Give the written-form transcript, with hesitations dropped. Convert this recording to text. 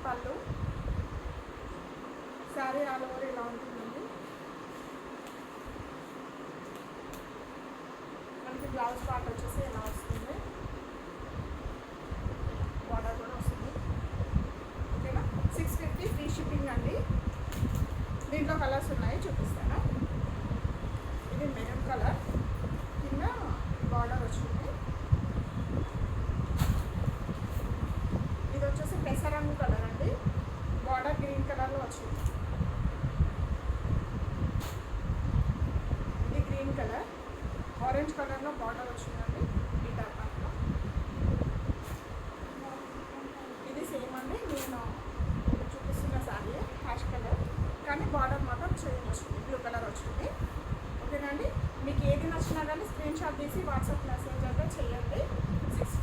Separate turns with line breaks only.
పళ్ళు. Sari all over ఇలా ఉంటుందండి. మనకి బ్లౌజ్ పార్ట్ వచ్చేసి ఇలా వస్తుంది, బార్డర్ కూడా వస్తుంది. ఓకేనా, 650 ఫ్రీ షిప్పింగ్ అండి. దీంట్లో కలర్స్ ఉన్నాయి, చూపిస్తాను. ఇది మెరూన్ కలర్, కింద బార్డర్ వచ్చింది. ఇది వచ్చేసి పెసరంగు కలర్ అండి, బార్డర్ గ్రీన్ కలర్లో వచ్చింది. ఇది గ్రీన్ కలర్, ఆరెంజ్ కలర్లో బార్డర్ వచ్చిందండి ఈ టర్పాన్లో. ఇది సేమ్ అండి, నేను చూపిస్తున్న శారీ హ్యాష్ కలర్, కానీ బార్డర్ మాత్రం చేంజ్ వచ్చింది, బ్లూ కలర్ వచ్చింది. ఓకేనండి, మీకు ఏది నచ్చినా కానీ స్క్రీన్ షాట్ తీసి వాట్సాప్ మెసేజ్ అయితే చేయండి. 650